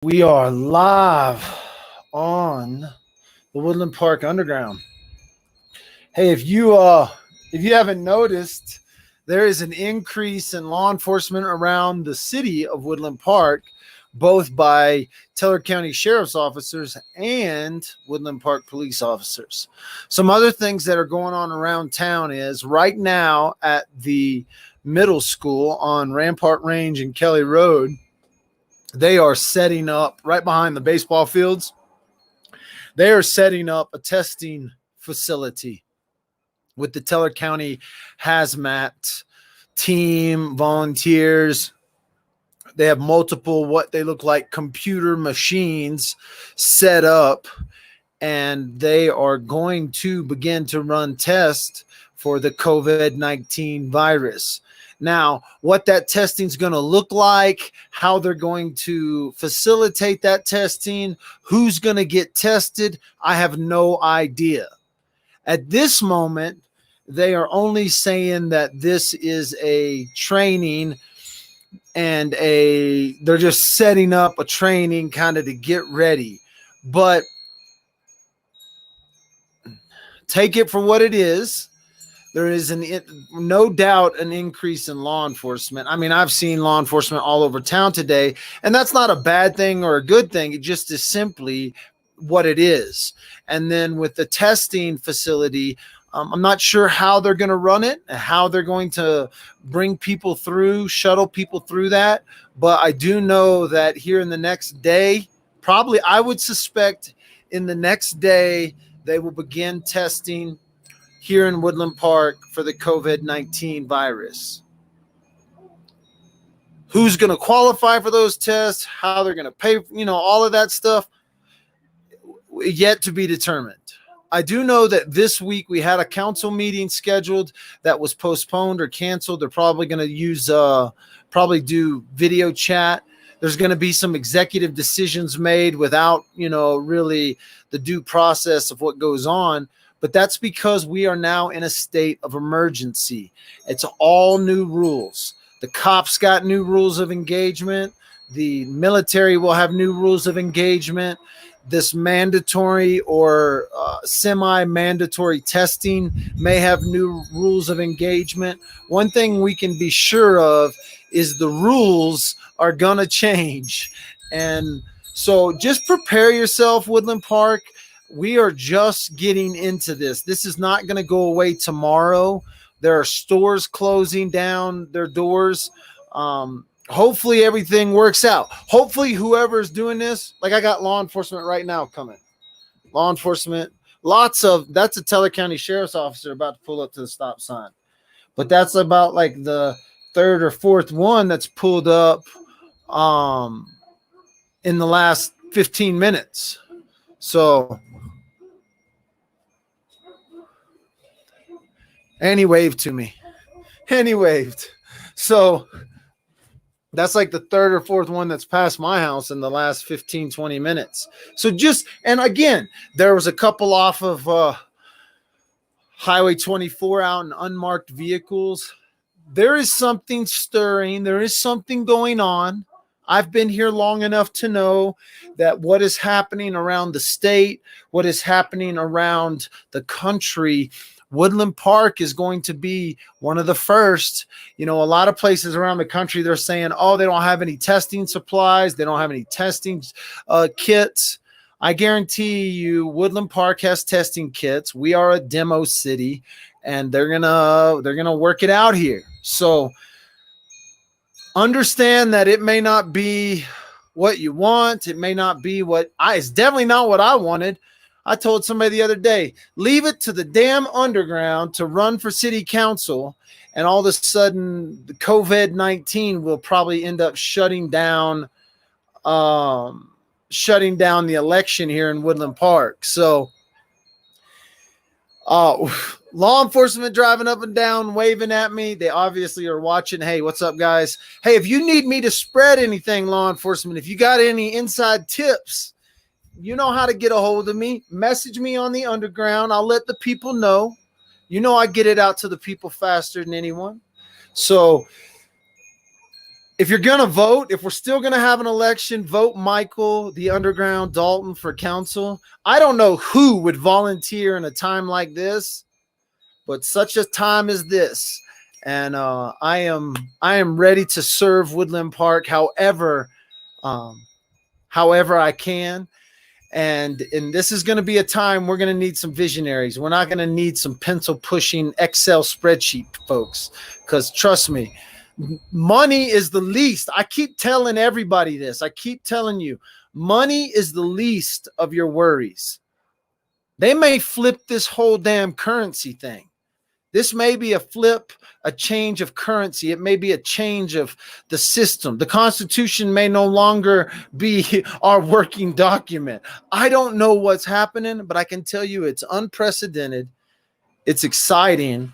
We are live on the Woodland Park Underground. Hey, if you haven't noticed, there is an increase in law enforcement around the city of Woodland Park, both by Teller County Sheriff's officers and Woodland Park police officers. Some other things that are going on around town is right now at the middle school on Rampart Range and Kelly Road, they are setting up right behind the baseball fields. They are setting up a testing facility with the Teller County hazmat team, volunteers. They have multiple what they look like computer machines set up, and they are going to begin to run tests for the COVID-19 virus. Now, what that testing is going to look like, how they're going to facilitate that testing, who's going to get tested, I have no idea. At this moment, they are only saying that this is a training and they're just setting up a training kind of to get ready. But take it for what it is. There is no doubt an increase in law enforcement. I mean, I've seen law enforcement all over town today, and that's not a bad thing or a good thing. It just is simply what it is. And then with the testing facility, I'm not sure how they're going to run it and how they're going to bring people through, shuttle people through that. But I do know that here in the next day, probably I would suspect in the next day, they will begin testing here in Woodland Park for the COVID-19 virus. Who's going to qualify for those tests, how they're going to pay, all of that stuff, yet to be determined. I do know that this week we had a council meeting scheduled that was postponed or canceled. They're probably going to use, do video chat. There's going to be some executive decisions made without, really the due process of what goes on. But that's because we are now in a state of emergency. It's all new rules. The cops got new rules of engagement. The military will have new rules of engagement. This mandatory or semi-mandatory testing may have new rules of engagement. One thing we can be sure of is the rules are going to change. And so just prepare yourself, Woodland Park. We are just getting into this. This is not going to go away tomorrow. There are stores closing down their doors. Hopefully everything works out. Hopefully whoever's doing this, like I got law enforcement right now coming. Law enforcement, that's a Teller County Sheriff's officer about to pull up to the stop sign. But that's about like the third or fourth one that's pulled up in the last 15 minutes. So, and he waved to me. And he waved. So that's like the third or fourth one that's passed my house in the last 15, 20 minutes. So and again, there was a couple off of Highway 24 out in unmarked vehicles. There is something stirring. There is something going on. I've been here long enough to know that what is happening around the state, what is happening around the country, Woodland Park is going to be one of the first. A lot of places around the country, they're saying, they don't have any testing supplies. They don't have any testing kits. I guarantee you Woodland Park has testing kits. We are a demo city, and they're going to work it out here. So understand that it may not be what you want. It may not be it's definitely not what I wanted. I told somebody the other day, leave it to the damn underground to run for city council, and all of a sudden the COVID-19 will probably end up shutting down the election here in Woodland Park. So law enforcement driving up and down, waving at me. They obviously are watching. Hey, what's up, guys? Hey, if you need me to spread anything, law enforcement, if you got any inside tips, you know how to get a hold of me. Message me on the underground. I'll let the people know. I get it out to the people faster than anyone. So if you're going to vote, if we're still going to have an election, vote Michael, the Underground Dalton, for council. I don't know who would volunteer in a time like this, but such a time as this. And I am ready to serve Woodland Park however I can. And this is going to be a time we're going to need some visionaries. We're not going to need some pencil pushing Excel spreadsheet folks, because trust me, money is the least. I keep telling everybody this. I keep telling you, money is the least of your worries. They may flip this whole damn currency thing. This may be a change of currency. It may be a change of the system. The Constitution may no longer be our working document. I don't know what's happening, but I can tell you it's unprecedented. It's exciting,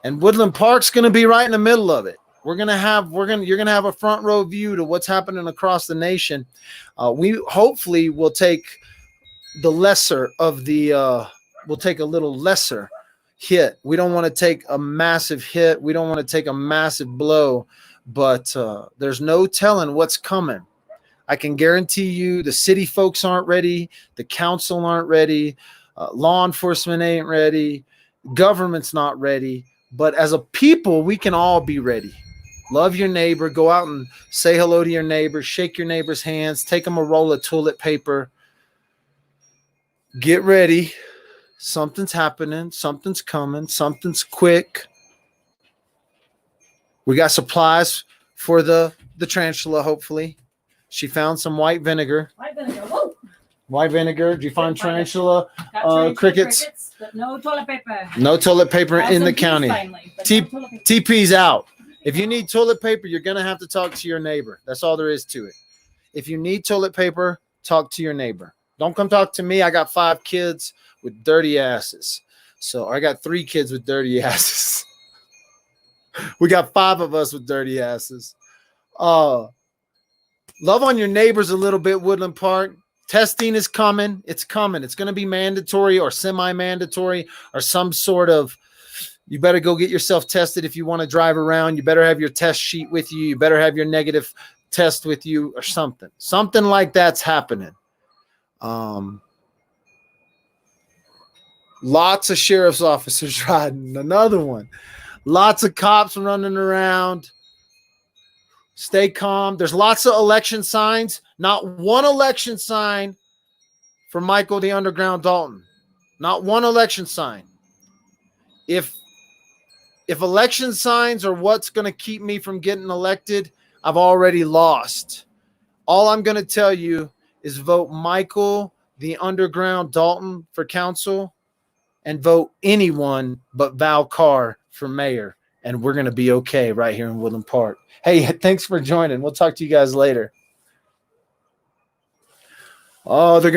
and Woodland Park's going to be right in the middle of it. You're going to have a front row view to what's happening across the nation. We hopefully will take the lesser of the. We'll take a little lesser hit. We don't want to take a massive hit. We don't want to take a massive blow, but there's no telling what's coming. I can guarantee you the city folks aren't ready. The council aren't ready. Law enforcement ain't ready. Government's not ready. But as a people, we can all be ready. Love your neighbor. Go out and say hello to your neighbor. Shake your neighbor's hands. Take them a roll of toilet paper. Get ready. Something's happening. Something's coming. Something's quick. We got supplies for the tarantula, hopefully. She found some white vinegar. White vinegar. Whoa. White vinegar. Did you find tarantula? Crickets. But no toilet paper. No toilet paper in the county. Finally, TP's out. If you need toilet paper, you're going to have to talk to your neighbor. That's all there is to it. If you need toilet paper, talk to your neighbor. Don't come talk to me. I got 5 kids with dirty asses. So I got 3 kids with dirty asses. We got 5 of us with dirty asses. Love on your neighbors a little bit, Woodland Park. Testing is coming. It's coming. It's going to be mandatory or semi-mandatory or some sort of, you better go get yourself tested if you want to drive around. You better have your test sheet with you. You better have your negative test with you or something. Something like that's happening. Lots of sheriff's officers riding. Another one. Lots of cops running around. Stay calm. There's lots of election signs. Not one election sign for Michael the Underground Dalton. Not one election sign. If election signs are what's going to keep me from getting elected, I've already lost. All I'm going to tell you is vote Michael the Underground Dalton for council and vote anyone but Val Carr for mayor. And we're going to be okay right here in Woodland Park. Hey, thanks for joining. We'll talk to you guys later. Oh, they're going